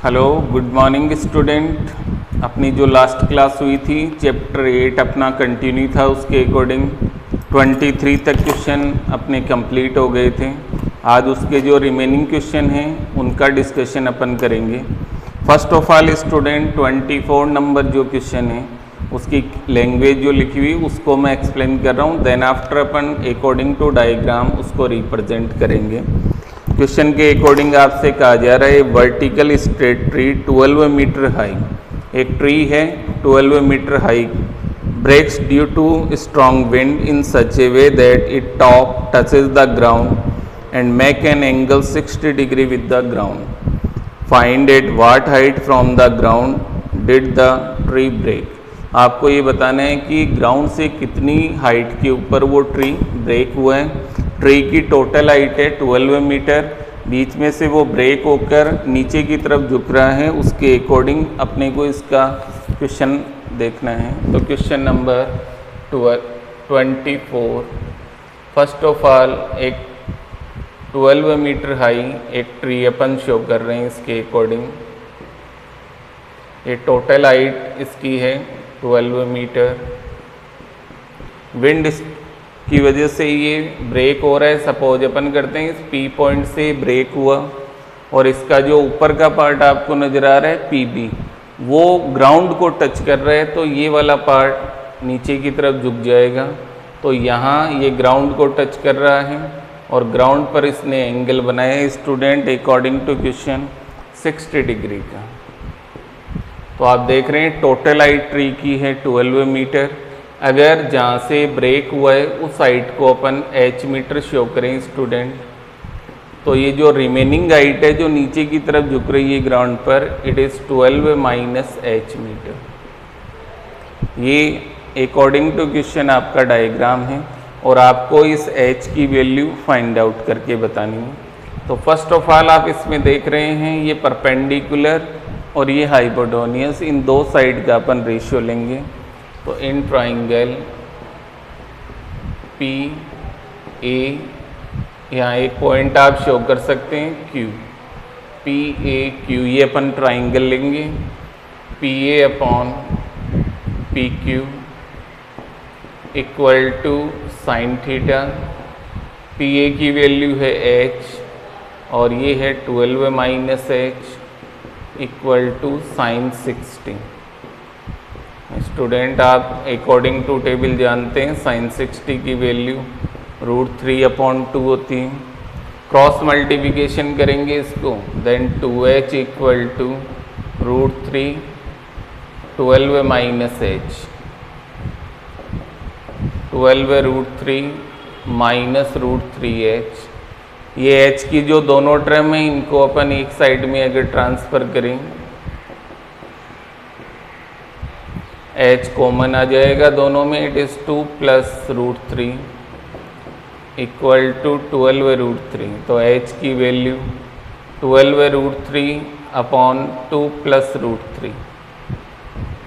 Hello, good morning student. अपनी जो last class हुई थी चैप्टर 8 अपना कंटिन्यू था, उसके अकॉर्डिंग 23 तक क्वेश्चन अपने कंप्लीट हो गए थे। आज उसके जो रिमेनिंग क्वेश्चन हैं उनका डिस्कशन अपन करेंगे। First of all student 24 number जो क्वेश्चन है उसकी लैंग्वेज जो लिखी हुई उसको मैं एक्सप्लेन कर रहा हूँ। देन आफ्टर अपन अकॉर्डिंग टू डायग्राम उसको रिप्रेजेंट करेंगे। क्वेश्चन के अकॉर्डिंग आपसे कहा जा रहा है vertical straight tree 12 metre high, एक ट्री है 12 metre high, breaks due to strong wind in such a way that it top touches the ground and make an angle 60 degree with the ground. Find at what height from the ground did the tree break. आपको ये बताना है कि ground से कितनी height के ऊपर वो ट्री ब्रेक हुआ है। ट्री की टोटल हाइट है 12 मीटर, बीच में से वो ब्रेक होकर नीचे की तरफ झुक रहा है, उसके अकॉर्डिंग अपने को इसका क्वेश्चन देखना है। तो question number 24, first of all एक 12 मीटर हाई एक ट्री अपन शो कर रहे हैं। इसके अकॉर्डिंग ये टोटल हाइट इसकी है 12 मीटर। विंड की वजह से ये ब्रेक हो रहा है। सपोज अपन करते हैं इस पी पॉइंट से ब्रेक हुआ और इसका जो ऊपर का पार्ट आपको नज़र आ रहा है पी बी, वो ग्राउंड को टच कर रहा है, तो ये वाला पार्ट नीचे की तरफ झुक जाएगा। तो यहाँ ये ग्राउंड को टच कर रहा है और ग्राउंड पर इसने एंगल बनाया है student according to question 60 degree का। तो आप देख रहे हैं टोटल हाइट ट्री की है 12 मीटर। अगर जहाँ से ब्रेक हुआ है उस हाइट को अपन h मीटर शो करें स्टूडेंट, तो ये जो रिमेनिंग हाइट है जो नीचे की तरफ झुक रही है ग्राउंड पर, it is 12 minus h metre. ये अकॉर्डिंग टू क्वेश्चन आपका डायग्राम है और आपको इस h की वैल्यू फाइंड आउट करके बतानी है। तो फर्स्ट ऑफ ऑल आप इसमें देख रहे हैं ये परपेंडिकुलर और ये हाइपोटेन्यूज, इन दो साइड का अपन रेशियो लेंगे। तो इन ट्राइंगल पी ए, यहाँ एक पॉइंट आप शो कर सकते हैं क्यू, पी ए क्यू, ये अपन ट्राइंगल लेंगे P A upon P Q equal to sine theta. P A की वैल्यू है h और ये है 12 minus h equal to sine 60। Student आप अकॉर्डिंग टू टेबल जानते हैं साइन 60 की वैल्यू √3/2 होती है। क्रॉस मल्टीप्लिकेशन करेंगे इसको, then 2h equal to √3 12 minus h, 12 √3 minus √3h। ये h की जो दोनों टर्म है इनको अपन एक साइड में अगर ट्रांसफ़र करें, h कॉमन आ जाएगा दोनों में, it is 2 plus √3 equal to 12 √3। तो h की वैल्यू 12 √3 अपॉन 2 प्लस √3।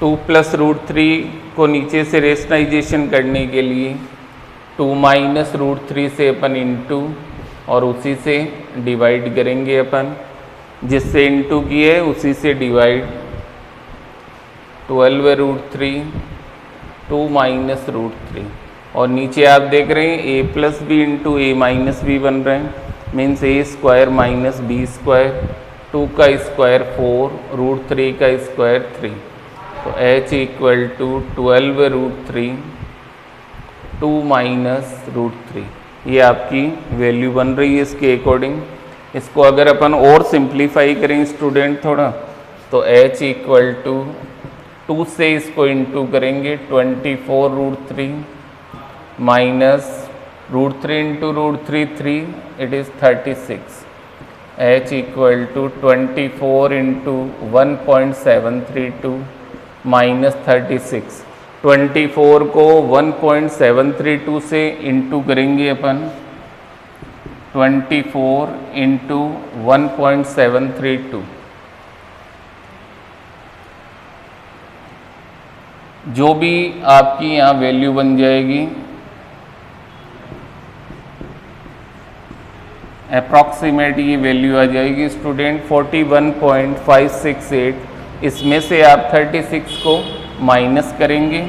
2 प्लस √3 को नीचे से रेशनलाइजेशन करने के लिए 2 माइनस √3 से अपन इंटू और उसी से डिवाइड करेंगे अपन, जिससे इंटू किए उसी से डिवाइड। 12 √3 2 माइनस √3 और नीचे आप देख रहे हैं a plus B into A minus B बन रहे हैं, means a square minus B square, 2 का स्क्वायर 4, √3 का स्क्वायर 3। तो h इक्वल टू 12 √3 2 माइनस √3, ये आपकी वैल्यू बन रही है इसके अकॉर्डिंग। इसको अगर अपन और सिंप्लीफाई करें स्टूडेंट थोड़ा, तो h इक्वल टू 2 से इसको इंटू करेंगे 24 √3 minus √3 into √3 3, it is 36। h equal to 24 into 1.732 minus 36। 24 को 1.732 से इंटू करेंगे अपन, 24 इंटू 1.732, जो भी आपकी यहाँ वैल्यू बन जाएगी अप्रॉक्सीमेट ये वैल्यू आ जाएगी स्टूडेंट 41.568। इसमें से आप 36 को माइनस करेंगे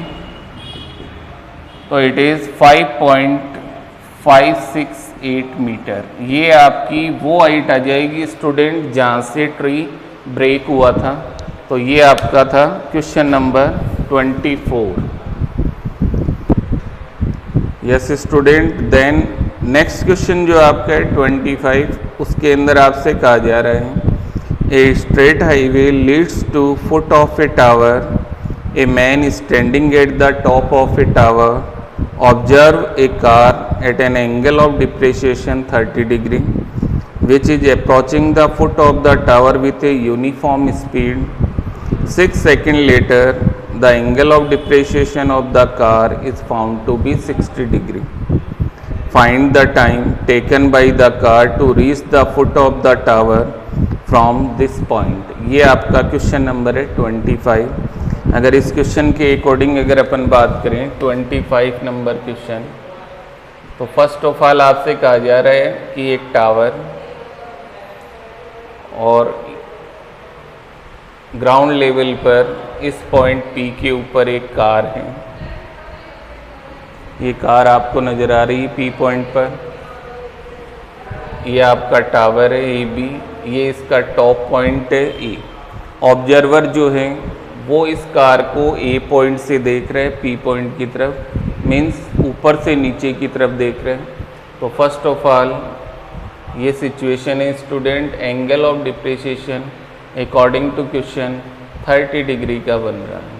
तो इट इज़ 5.568 मीटर। ये आपकी वो हाइट आ जाएगी स्टूडेंट जहाँ से ट्री ब्रेक हुआ था। तो ये आपका था question number 24। Yes student, then next question जो आपका है 25, उसके अंदर आपसे कहा जा रहा है a straight highway leads to foot of a tower, a man standing at the top of a tower observe a car at an angle of depreciation 30 degree which is approaching the foot of the tower with a uniform speed. 6 seconds later, the angle of depreciation of the car is found to be 60 degree. Find the time taken by the car to reach the foot of the tower from this point. ये आपका question number है 25। अगर इस question के according अगर अपन बात करें 25 नंबर क्वेश्चन, तो फर्स्ट ऑफ ऑल आपसे कहा जा रहा है कि एक टावर और ग्राउंड लेवल पर इस पॉइंट P के ऊपर एक कार है। ये कार आपको नज़र आ रही है P पॉइंट पर। ये आपका टावर है AB, ये इसका टॉप पॉइंट है E। ऑब्जर्वर जो है वो इस कार को A पॉइंट से देख रहे हैं P पॉइंट की तरफ, मीन्स ऊपर से नीचे की तरफ देख रहे हैं। तो फर्स्ट ऑफ ऑल ये सिचुएशन है student, angle of depreciation according to question 30 degree का बन रहा है।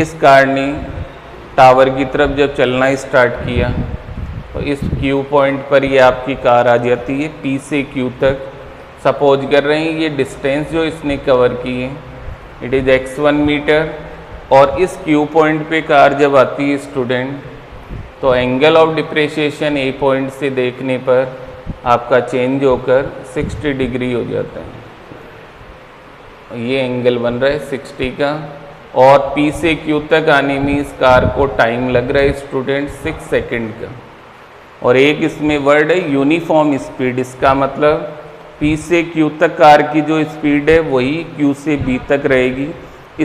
इस कार ने टावर की तरफ जब चलना स्टार्ट किया तो इस Q पॉइंट पर ये आपकी कार आ जाती है P से Q तक। सपोज कर रहे हैं ये डिस्टेंस जो इसने कवर की है इट इज़ x1 मीटर, और इस Q पॉइंट पे कार जब आती है स्टूडेंट तो angle of depreciation A point से देखने पर आपका चेंज होकर 60 डिग्री हो जाता है। ये एंगल बन रहा है 60 का, और P से Q तक आने में इस कार को टाइम लग रहा है स्टूडेंट 6 सेकंड का। और एक इसमें वर्ड है यूनिफॉर्म स्पीड, इसका मतलब P से Q तक कार की जो स्पीड है वही Q से B तक रहेगी,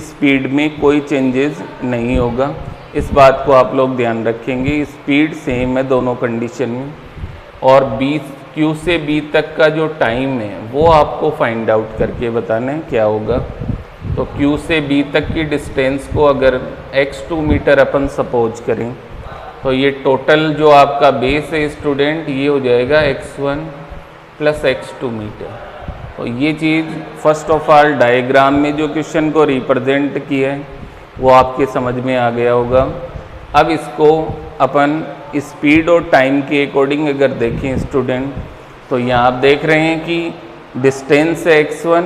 स्पीड में कोई चेंजेस नहीं होगा। इस बात को आप लोग ध्यान रखेंगे, स्पीड सेम है दोनों कंडीशन में। और Q से B तक का जो टाइम है वो आपको फाइंड आउट करके बताना है क्या होगा। तो Q से B तक की डिस्टेंस को अगर x2 मीटर अपन सपोज करें तो ये टोटल जो आपका बेस है स्टूडेंट ये हो जाएगा x1 प्लस x2 मीटर। तो ये चीज़ फर्स्ट ऑफ ऑल डायग्राम में जो क्वेश्चन को रिप्रेजेंट किया है वो आपके समझ में आ गया होगा। अब इसको अपन स्पीड और टाइम के अकॉर्डिंग अगर देखें स्टूडेंट तो यहाँ आप देख रहे हैं कि डिस्टेंस है x1,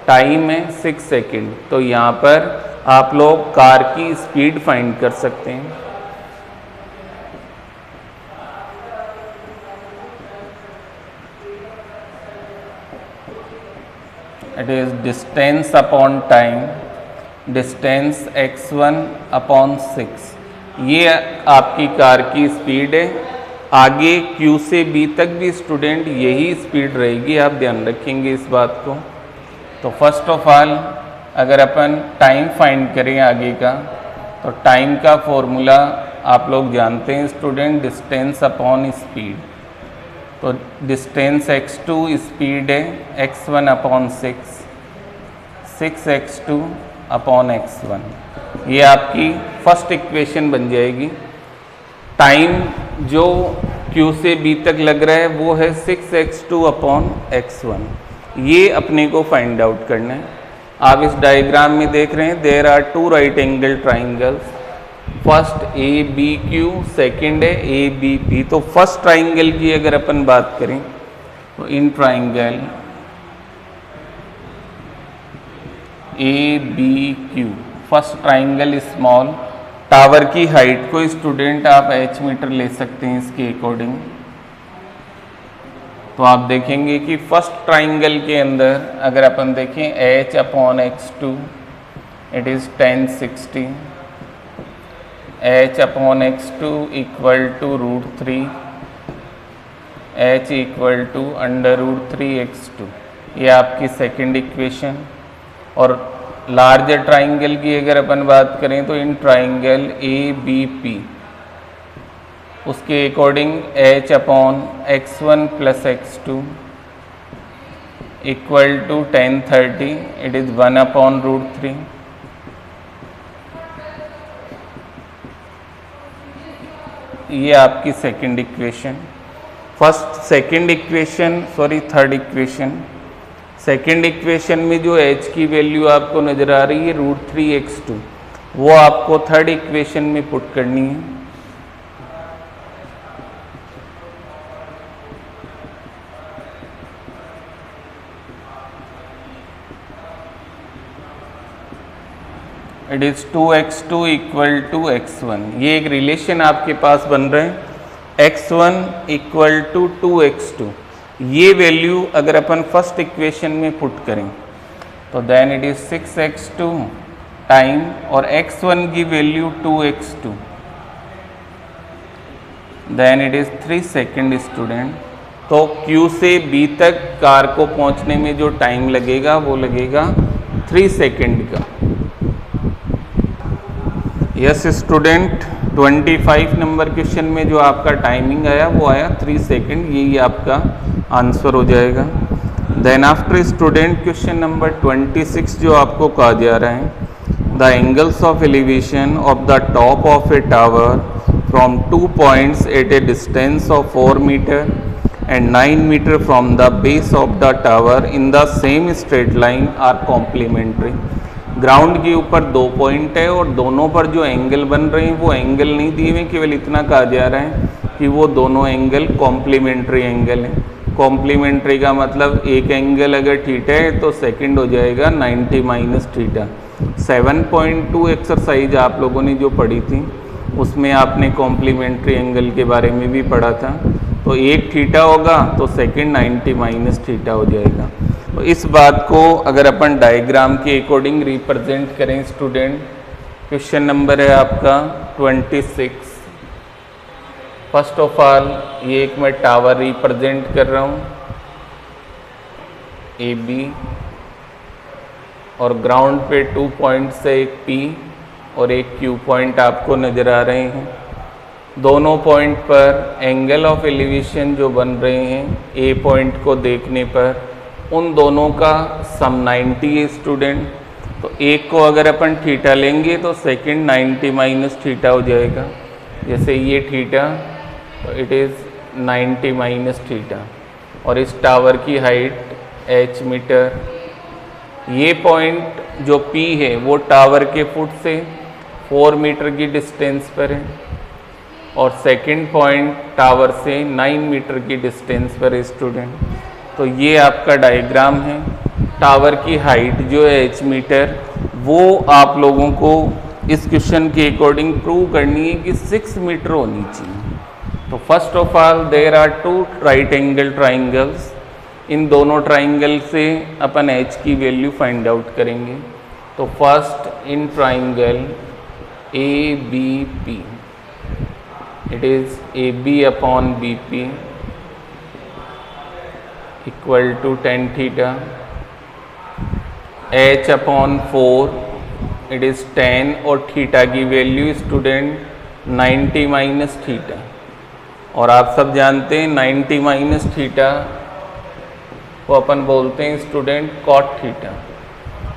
टाइम है 6 सेकंड। तो यहाँ पर आप लोग कार की स्पीड फाइंड कर सकते हैं। It is distance upon time, distance x1 upon 6, ये आपकी कार की स्पीड है। आगे Q से B तक भी स्टूडेंट यही स्पीड रहेगी, आप ध्यान रखेंगे इस बात को। तो फर्स्ट ऑफ ऑल अगर अपन टाइम फाइंड करें आगे का, तो टाइम का फॉर्मूला आप लोग जानते हैं स्टूडेंट, डिस्टेंस अपॉन स्पीड। तो डिस्टेंस x2 स्पीड है x1 upon 6, 6x2 upon x1, ये आपकी फर्स्ट इक्वेशन बन जाएगी। टाइम जो Q से B तक लग रहा है वो है 6x2 अपॉन x1, ये अपने को फाइंड आउट करना है। आप इस डायग्राम में देख रहे हैं there are 2 right angle triangles, first ABQ, second है ABP। तो फर्स्ट ट्राइंगल की अगर अपन बात करें तो in triangle ABQ, first triangle small, tower की हाइट को स्टूडेंट आप h मीटर ले सकते हैं इसके अकॉर्डिंग। तो आप देखेंगे कि फर्स्ट ट्राइंगल के अंदर अगर अपन देखें h upon x2 it is 1060, h upon x2 equal to √3 h equal to √3x2, ये आपकी सेकंड इक्वेशन। और लार्जर ट्राइंगल की अगर अपन बात करें तो इन ट्राइंगल ABP उसके according h upon x1 plus x2 equal to 1030, it is 1 upon √3। ये आपकी second equation. Third equation. Second equation में जो h की वैल्यू आपको नज़र आ रही है √3x2, वो आपको थर्ड इक्वेशन में पुट करनी है। It is 2x2 equal to x1। ये एक रिलेशन आपके पास बन रहे हैं, x1 इक्वल टू 2x2। ये वैल्यू अगर अपन फर्स्ट इक्वेशन में पुट करें तो then it is 6x2 time, और x1 की value 2x2, then it is 3 second student. तो Q से B तक कार को पहुंचने में जो टाइम लगेगा वो लगेगा 3 सेकेंड का। यस स्टूडेंट, 25 नंबर क्वेश्चन में जो आपका टाइमिंग आया वो आया 3 सेकेंड, यही आपका आंसर हो जाएगा। Then after student question number 26 जो आपको कहा जा रहा है, the angles of elevation of the top of a tower from 2 points at a distance of 4 metre and 9 metre from the base of the tower in the same straight line are complementary. Ground के ऊपर 2 point है और दोनों पर जो angle बन रहे हैं वो एंगल नहीं दिए हुए, केवल इतना कहा जा रहा है कि वो दोनों एंगल कॉम्प्लीमेंट्री एंगल हैं। कॉम्प्लीमेंट्री का मतलब एक एंगल अगर थीटा है तो सेकंड हो जाएगा 90 माइनस थीटा। 7.2 एक्सरसाइज आप लोगों ने जो पढ़ी थी उसमें आपने कॉम्प्लीमेंट्री एंगल के बारे में भी पढ़ा था। तो एक थीटा होगा तो सेकंड 90 माइनस थीटा हो जाएगा। तो इस बात को अगर अपन डायग्राम के अकॉर्डिंग रिप्रेजेंट करें स्टूडेंट, क्वेश्चन नंबर है आपका 26। फर्स्ट ऑफ ऑल ये एक मैं टावर रिप्रेजेंट कर रहा हूँ AB, और ग्राउंड पे 2 पॉइंट से एक P और एक Q पॉइंट आपको नज़र आ रहे हैं। दोनों पॉइंट पर एंगल ऑफ एलिवेशन जो बन रहे हैं A पॉइंट को देखने पर, उन दोनों का सम 90 है स्टूडेंट। तो एक को अगर अपन थीटा लेंगे तो सेकंड 90 माइनस थीटा हो जाएगा। जैसे ये थीटा तो इट इज़ 90 माइनस थीटा, और इस टावर की हाइट h मीटर। ये पॉइंट जो P है वो टावर के फुट से 4 मीटर की डिस्टेंस पर है, और सेकंड पॉइंट टावर से 9 मीटर की डिस्टेंस पर है स्टूडेंट। तो ये आपका डायग्राम है। टावर की हाइट जो है h मीटर, वो आप लोगों को इस क्वेश्चन के अकॉर्डिंग प्रूव करनी है कि 6 मीटर होनी चाहिए। तो first of all there are 2 right angle triangles. इन दोनों ट्राइंगल से अपन h की वैल्यू फाइंड आउट करेंगे। तो first in triangle ABP, it is AB upon BP equal to 10 theta, h upon 4 it is 10, और थीटा की वैल्यू स्टूडेंट 90 माइनस थीटा। और आप सब जानते हैं 90 माइनस थीटा को अपन बोलते हैं स्टूडेंट कॉट थीटा।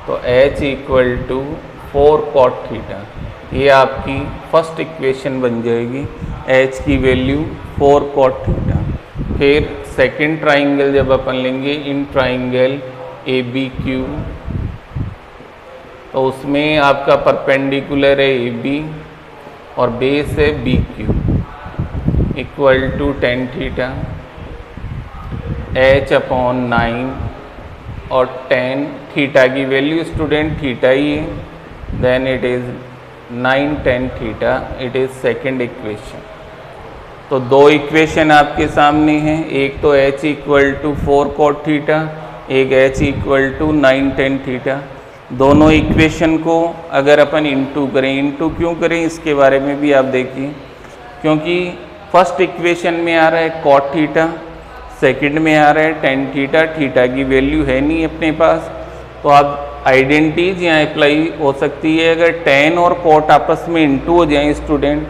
तो h equal to 4 cot theta, ये आपकी फर्स्ट इक्वेशन बन जाएगी। h की वैल्यू 4 कॉट थीटा। फिर सेकंड ट्राइंगल जब अपन लेंगे इन ट्राइंगल ABQ, तो उसमें आपका परपेंडिकुलर है AB और बेस है BQ equal to 10 theta, h upon 9 और 10 थीटा की वैल्यू स्टूडेंट थीटा ही है, then it is 9 10 theta, it is second equation. तो 2 इक्वेशन आपके सामने हैं, एक तो h equal to 4 cot theta, एक h इक्वल टू 9 10 थीटा। दोनों इक्वेशन को अगर अपन इंटू करें, इंटू क्यों करें इसके बारे में भी आप देखिए, क्योंकि फर्स्ट इक्वेशन में आ रहा है कॉट थीटा सेकंड में आ रहा है टेन थीटा, थीटा की वैल्यू है नहीं अपने पास, तो आप आइडेंटिटीज यहाँ अप्लाई हो सकती है। अगर टेन और कॉट आपस में इंटू हो जाए स्टूडेंट,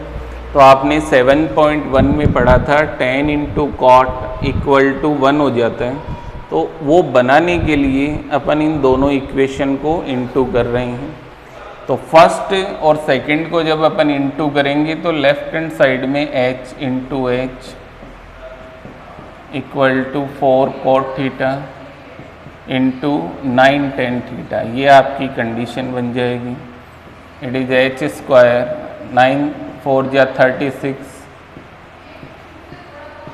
तो आपने 7.1 में पढ़ा था tan into cot equal to 1 हो जाता है। तो वो बनाने के लिए अपन इन दोनों इक्वेशन को इंटू कर रहे हैं। तो फर्स्ट और सेकंड को जब अपन इंटू करेंगे तो लेफ्ट हैंड साइड में h into H equal to 4 cot theta into 9 tan theta, ये आपकी कंडीशन बन जाएगी। इट इज एच स्क्वायर 9 4 जा 36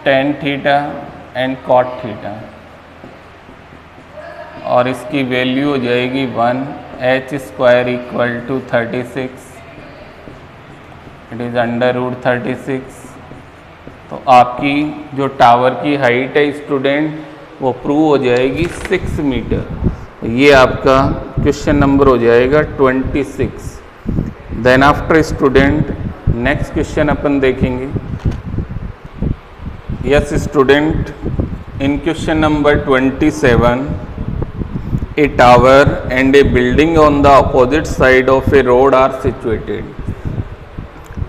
tan theta and cot theta, और इसकी वैल्यू हो जाएगी 1 H square equal to 36, it is under root 36। तो आपकी जो टावर की हाइट है स्टूडेंट वो प्रूव हो जाएगी 6 मीटर। तो ये आपका क्वेश्चन नंबर हो जाएगा 26। Then after student next question अपन देखेंगे। Yes student, in question number 27 a tower and a building on the opposite side of a road are situated।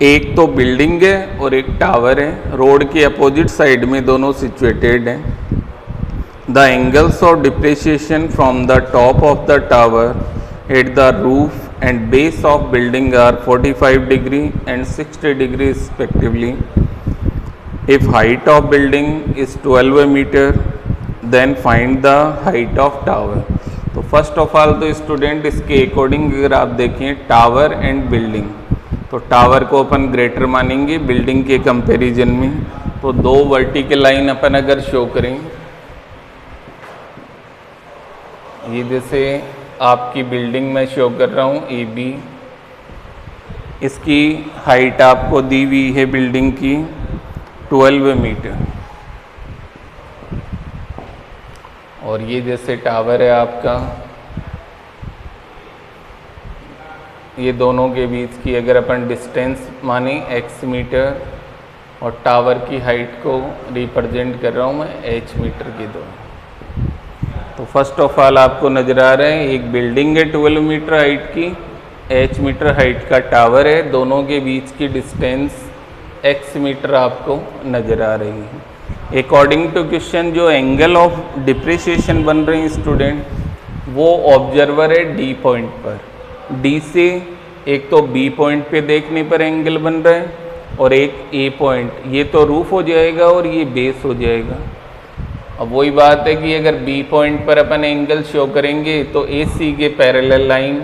एक तो बिल्डिंग है और एक टावर है, रोड के अपोजिट साइड में दोनों सिचुएटेड हैं। The angles of depreciation from the top of the tower at the roof and base of building are 45 degree and 60 degree respectively. If height of building is 12 metre then find the height of tower. तो first of all तो student इसके according अगर आप देखें tower and building, तो tower को अपन greater मानेंगे बिल्डिंग के कंपैरिजन में। तो दो वर्टिकल लाइन अपन अगर शो करें, ये जैसे आपकी बिल्डिंग में शो कर रहा हूँ ए बी, इसकी हाइट आपको दी हुई है बिल्डिंग की 12 मीटर, और ये जैसे टावर है आपका, ये दोनों के बीच की अगर अपन डिस्टेंस माने x मीटर, और टावर की हाइट को रिप्रेजेंट कर रहा हूँ मैं h मीटर की दो। तो फर्स्ट ऑफ ऑल आपको नज़र आ रहा है एक बिल्डिंग है 12 मीटर हाइट की, h मीटर हाइट का टावर है, दोनों के बीच की डिस्टेंस x मीटर आपको नज़र आ रही है। अकॉर्डिंग टू क्वेश्चन जो एंगल ऑफ डिप्रिसिएशन बन रहे हैं स्टूडेंट, वो ऑब्जर्वर है डी पॉइंट पर। डी से एक तो बी पॉइंट पे देखने पर एंगल बन रहा है, और एक ए पॉइंट, ये तो रूफ हो जाएगा और ये बेस हो जाएगा। अब वही बात है कि अगर बी पॉइंट पर अपन एंगल शो करेंगे तो ए सी के पैरेलल लाइन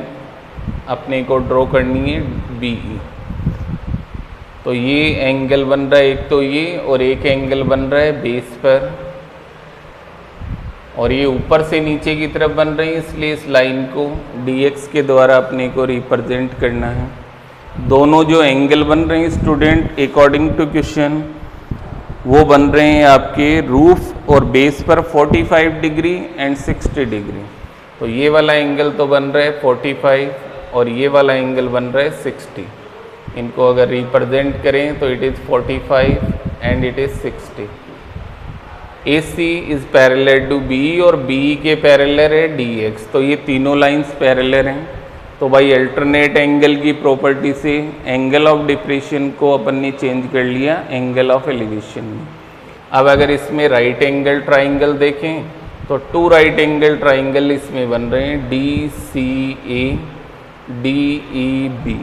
अपने को ड्रॉ करनी है बी ई। तो ये एंगल बन रहा है एक तो ये, और एक एंगल बन रहा है बेस पर, और ये ऊपर से नीचे की तरफ बन रही है, इसलिए इस लाइन को dx के द्वारा अपने को रिप्रेजेंट करना है। दोनों जो एंगल बन रहे हैं स्टूडेंट अकॉर्डिंग टू क्वेश्चन, वो बन रहे हैं आपके रूफ और बेस पर 45 डिग्री एंड 60 डिग्री। तो ये वाला एंगल तो बन रहा है 45 और ये वाला एंगल बन रहा है 60। इनको अगर रिप्रेजेंट करें तो it is 45 and it is 60। AC is parallel to BE और BE के पैरेलल है DX। तो ये तीनों लाइंस पैरेलल हैं। तो भाई अल्टरनेट एंगल की प्रॉपर्टी से एंगल ऑफ डिप्रेशन को अपन ने चेंज कर लिया एंगल ऑफ एलिवेशन में। अब अगर इसमें राइट एंगल ट्राइंगल देखें तो टू राइट एंगल ट्राइंगल इसमें बन रहे हैं DCA DEB,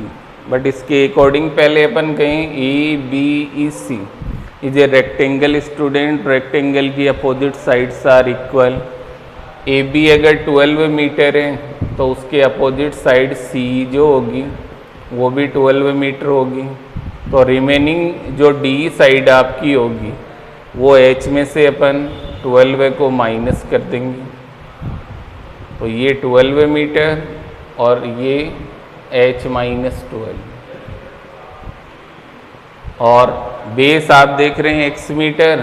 बट इसके अकॉर्डिंग पहले अपन कहें ABEC is a rectangle student. Rectangle की opposite sides are equal. AB अगर 12 मीटर है तो उसके अपोजिट साइड C जो होगी वो भी 12 मीटर होगी। तो रिमेनिंग जो D साइड आपकी होगी वो H में से अपन 12 को माइनस कर देंगे। तो ये 12 मीटर और ये H माइनस 12, और बेस आप देख रहे हैं x मीटर,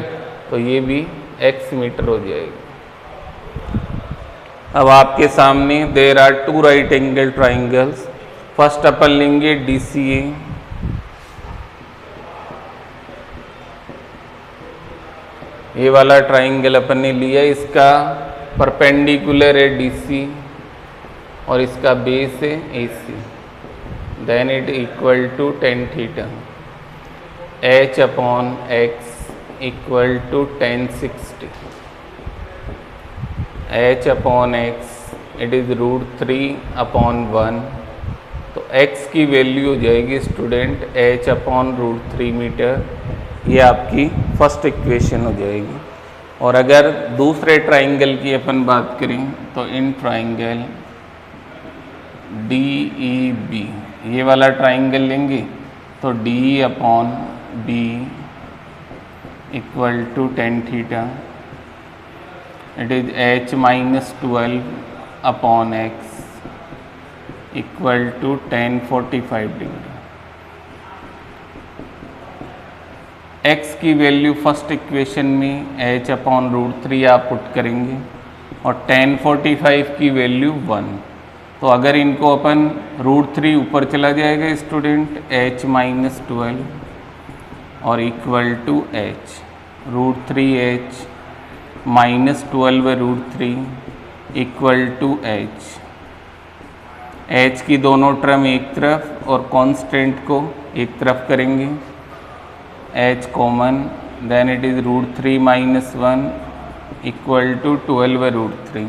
तो ये भी x मीटर हो जाएगी। अब आपके सामने there are two right angle triangles. First अपन लेंगे DCA, ये वाला ट्राइंगल अपन ने लिया, इसका परपेंडिकुलर है DC और इसका बेस है AC, then it equal to tan theta, h upon x equal to tan 60, h upon x it is √3/1। तो x की वैल्यू हो जाएगी स्टूडेंट h अपॉन √3 मीटर, ये आपकी फर्स्ट इक्वेशन हो जाएगी। और अगर दूसरे ट्राइंगल की अपन बात करें तो इन ट्राइंगल DEB, ये वाला ट्राइंगल लेंगे तो DE upon B equal to tan theta, it is h minus 12 upon x equal to tan 45 degree. x की वैल्यू फर्स्ट इक्वेशन में h अपॉन √3 आप पुट करेंगे और tan 45 की वैल्यू 1। तो अगर इनको अपन √3 ऊपर चला जाएगा स्टूडेंट, h माइनस 12 और equal to h, √3h minus 12/√3 equal to h। h की दोनों टर्म एक तरफ और कांस्टेंट को एक तरफ करेंगे, h common, then it is √3 minus 1 equal to 12/√3,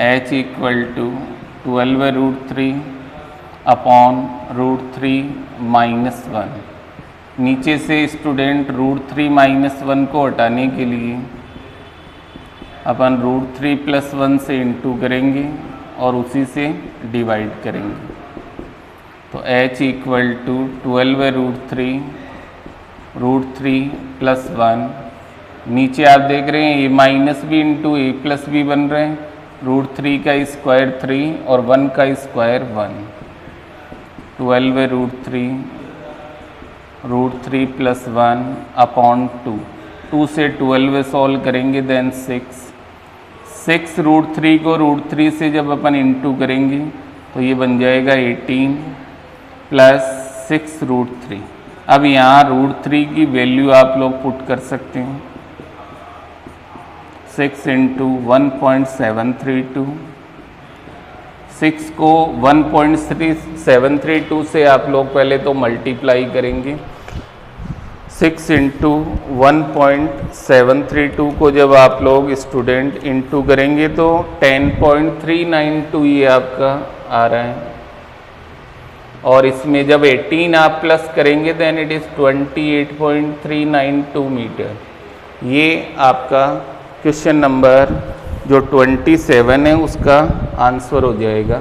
h equal to 12/√3 upon √3 minus 1। नीचे से स्टूडेंट √3 माइनस 1 को हटाने के लिए अपन √3 प्लस 1 से इंटू करेंगे और उसी से डिवाइड करेंगे। तो h इक्वल टू 12/√3 √3 प्लस 1, नीचे आप देख रहे हैं ये माइनस भी इंटू a प्लस भी बन रहे हैं, √3 का स्क्वायर 3 और 1 का स्क्वायर 1, 12/√3 √3 प्लस 1 अपॉन 2 से 12 सॉल्व करेंगे, देन 6 √3 को √3 से जब अपन इंटू करेंगे तो ये बन जाएगा 18 प्लस 6 √3। अब यहाँ √3 की वैल्यू आप लोग पुट कर सकते हैं, 6 इंटू 1.732, 6 को 1.732 से आप लोग पहले तो मल्टीप्लाई करेंगे। 6 इंटू 1.732 को जब आप लोग स्टूडेंट इंटू करेंगे तो 10.392 ये आपका आ रहा है, और इसमें जब 18 आप प्लस करेंगे देन इट इज़ 28.392 मीटर। ये आपका क्वेश्चन नंबर जो 27 है उसका आंसर हो जाएगा।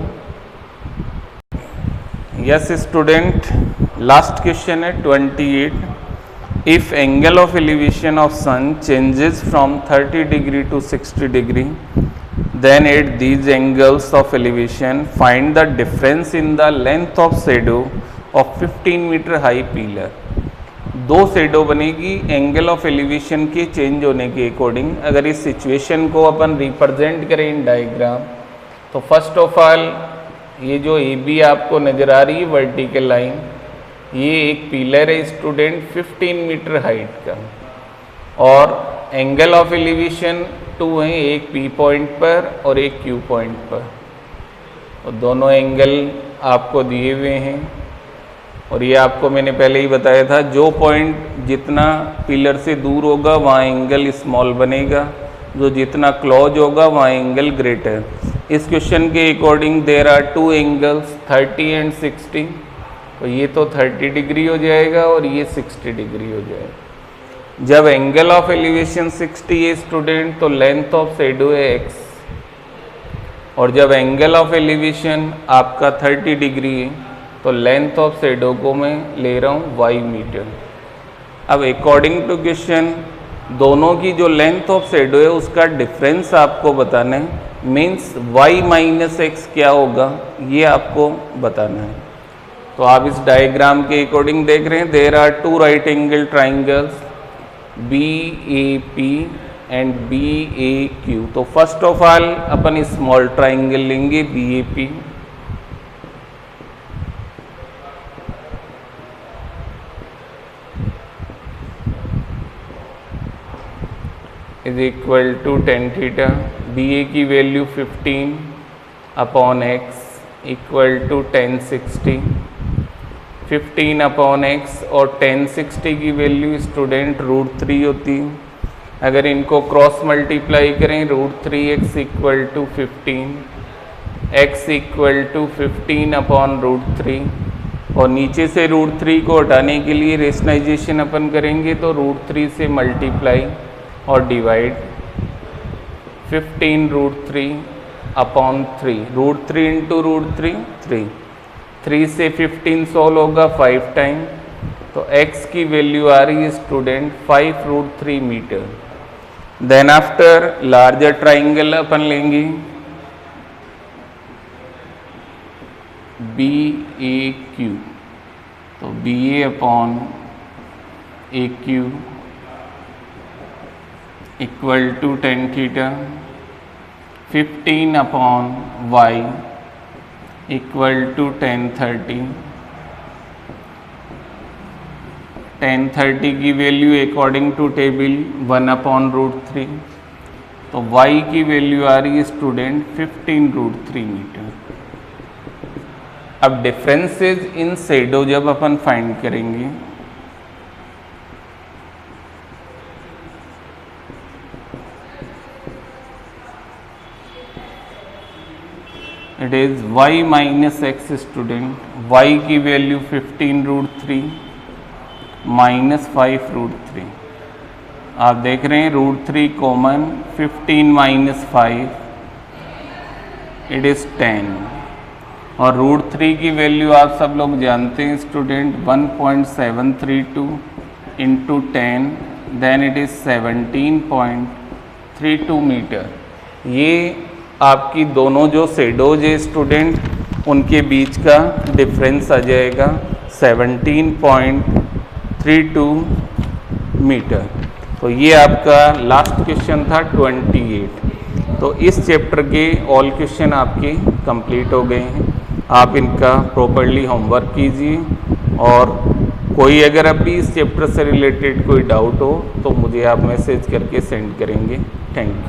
यस स्टूडेंट, लास्ट क्वेश्चन है 28। If angle of elevation of sun changes from 30 degree to 60 degree, then at these angles of elevation find the difference in the length of shadow of 15 meter high pillar। दो shadow बनेगी angle of elevation के change होने के according. अगर इस situation को अपन represent करें in diagram तो फर्स्ट ऑफ ऑल ये जो AB आपको नज़र आ रही है वर्टिकल लाइन, ये एक पिलर है स्टूडेंट 15 मीटर हाइट का, और एंगल ऑफ एलिवेशन 2 है, एक P पॉइंट पर और एक Q पॉइंट पर, और दोनों एंगल आपको दिए हुए हैं। और ये आपको मैंने पहले ही बताया था, जो पॉइंट जितना पिलर से दूर होगा वहाँ एंगल स्मॉल बनेगा, जो जितना क्लोज होगा वहाँ एंगल ग्रेटर। इस क्वेश्चन के according there are 2 angles 30 and 60, तो ये तो 30 डिग्री हो जाएगा और ये 60 डिग्री हो जाएगा। जब एंगल ऑफ एलिवेशन 60 है स्टूडेंट तो लेंथ ऑफ शेडो है x, और जब एंगल ऑफ एलिवेशन आपका 30 डिग्री है तो लेंथ ऑफ शेडो को मैं ले रहा हूँ y मीटर। अब अकॉर्डिंग टू क्वेश्चन दोनों की जो लेंथ ऑफ शेडो है उसका डिफरेंस आपको बताना है, मीन्स y माइनस एक्स क्या होगा ये आपको बताना है। तो आप इस डायग्राम के अकॉर्डिंग देख रहे हैं, there are 2 right angle triangles BAP and BAQ। तो फर्स्ट ऑफ ऑल अपन स्मॉल ट्राइंगल लेंगे BAP, is equal to ten theta, B A की value 15 upon X equal to 1060, 15 upon X और 1060 की वैल्यू स्टूडेंट √3 होती है। अगर इनको क्रॉस मल्टीप्लाई करें √3x equal to 15, x equal to 15 upon √3 और नीचे से √3 को हटाने के लिए रेशनलाइजेशन अपन करेंगे तो √3 से मल्टीप्लाई और डिवाइड 15 √3 अपॉन 3, √3 इंटू √3 3 से 15 सोल्व होगा 5 टाइम, तो x की वैल्यू आ रही है student 5 √3 meter. Then after larger triangle अपन लेंगे बी ए क्यू, तो B A upon A Q equal to ten theta, 15 upon Y equal to 1030, 1030 की value according to table 1 upon √3, तो y की वैल्यू आ रही है स्टूडेंट 15 √3 मीटर। अब डिफरेंसेस इन शेडो जब अपन फाइंड करेंगे it is y minus X student, y की वैल्यू 15 √3 माइनस 5 √3, आप देख रहे हैं √3 कॉमन, 15 माइनस 5 इट इज़ 10 और √3 की वैल्यू आप सब लोग जानते हैं student 1.732 into 10, then it is 17.32 metre. ये आपकी दोनों जो शेडोज है स्टूडेंट उनके बीच का डिफरेंस आ जाएगा 17.32 मीटर। तो ये आपका लास्ट क्वेश्चन था 28। तो इस चैप्टर के ऑल क्वेश्चन आपके कंप्लीट हो गए हैं। आप इनका प्रॉपर्ली होमवर्क कीजिए और कोई अगर अभी इस चैप्टर से रिलेटेड कोई डाउट हो तो मुझे आप मैसेज करके सेंड करेंगे। Thank you.